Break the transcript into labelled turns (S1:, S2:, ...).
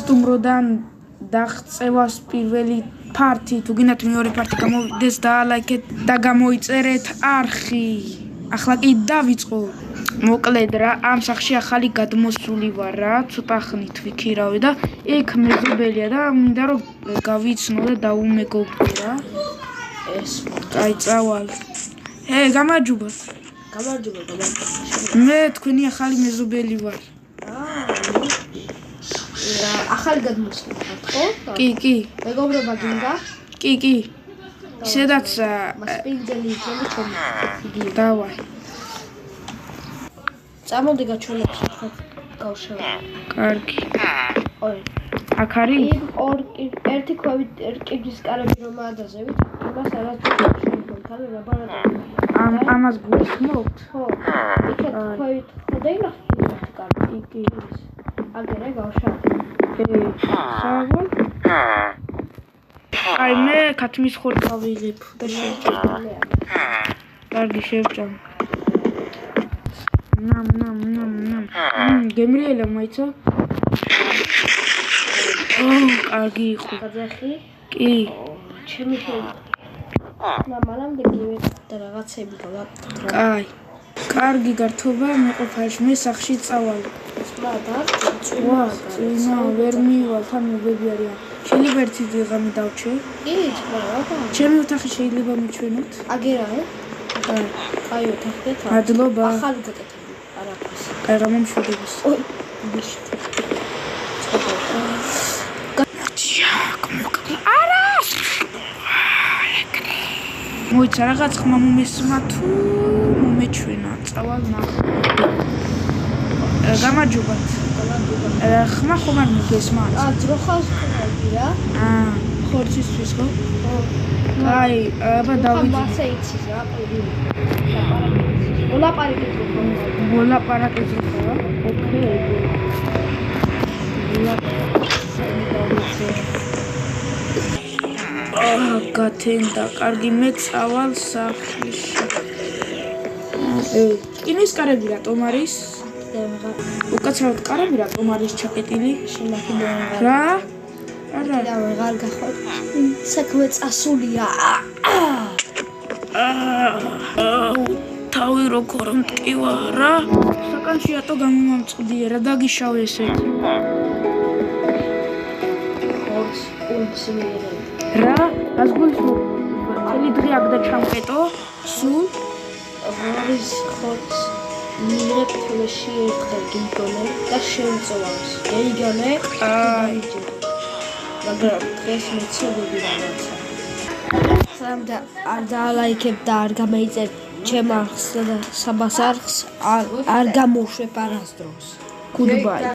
S1: სტუმროდან დაღწევას პირველი ფართი თუ გინდათ მეორე ფართი გამოვიდეს დაალაიქეთ და გამოიწერეთ არხი. ახლა კი დავიწყო. მოკლედ რა, ამ სახში ახალი გადმოსული ვარ რა, ცოტა ხნით ვიქირავე და იქ მეზობელია და მინდა რომ გავიცნო და დაუმეგობრდე რა. ეს აი წავალ. გამარჯობა. მე თქვენი ახალი მეზობელი ვარ.
S2: ახალი გადმოსული ხარ, ხო?
S1: კი.
S2: მეგობრობა გინდა?
S1: კი. სადაც
S2: მასპინძელი იქნება ჩემი.
S1: დავაი.
S2: წამოდი გაჩვენებს ხო გავშევი.
S1: კარგი.
S2: ორი.
S1: აქ არის?
S2: ერთი ქვევით რკიბის კარები რომ ადაზევით, იმას არაც შეიძლება ხალე ლაბორატორია.
S1: ამას გულისხმობთ?
S2: ხო. იქეთ ქვევით ხოდეინახეთ კარგი. კი. აგერე გავშავ.
S1: სავალი? აი მე ქათმის ხორცს ვიღებ და შევჭამ. კარგი შევჭამ. ნამ. გემრიელა მაიცა? კარგი იყო.
S2: გაძახი?
S1: კი.
S2: ჩემი ხელი. მამალამდე გივეც და რაღაცები გავაკეთე.
S1: კაი. კარგი გართობა მეყოფაში მე სახში წავალ. წინა ვერ მივალ თან მოგები არიან. შეიძლება ერთი დღე დავჩე?
S2: კი, რა.
S1: ჩემი ოთახი შეიძლება მიჩვენოთ?
S2: აგერაა? კაი ოთახია თან.
S1: მადლობა.
S2: ახალი გაკეთებული. არაფერს.
S1: კაი გამომშვიდობის.
S2: ოი, ბიში.
S1: მოიცა რაღაც ხმა მომესმა თუ მომეჩვენა წავალ ნახო. გამარჯობათ. ხმა ხომ არ მოგესმა?
S2: ძროხავს ხმები რა.
S1: ხორცისთვის ხო? კაი, აბა დავიწყო.
S2: მასე იცის რა, ოლაპარაკეთ რო.
S1: ოლაპარაკეთ რო რა. ოკეი. გათენდა, კარგი მე წავალ სახლში. კინის კარები რატომ არის? უკაცრავად კარები რატომ არის ჩაკეტილი? რა? არა.
S2: და ვეღარ გახვალ. საქმე წასულია.
S1: თავი როგორ მტკივა რა? საკანში რატო გამომამწყდიე რა დაგიშავე ესეთ?
S2: ხორც უნცმიერები.
S1: რა? რას გულისხმობ? წელი დღე აქ და ჩამკეტო? სულ?
S2: არის ხორც მიიღებ თვლეში ერთხელ გიმტოლე და შევწოვავს. გეიგანე?
S1: აი.
S2: მაგრამ დღეს მეცნობები რაღაცა. სამდე არ დაალაიქებ და არ გამეიწერ ჩემ არხს და საბას არხს არ გამოშვებ არასდროს.
S1: Goodbye.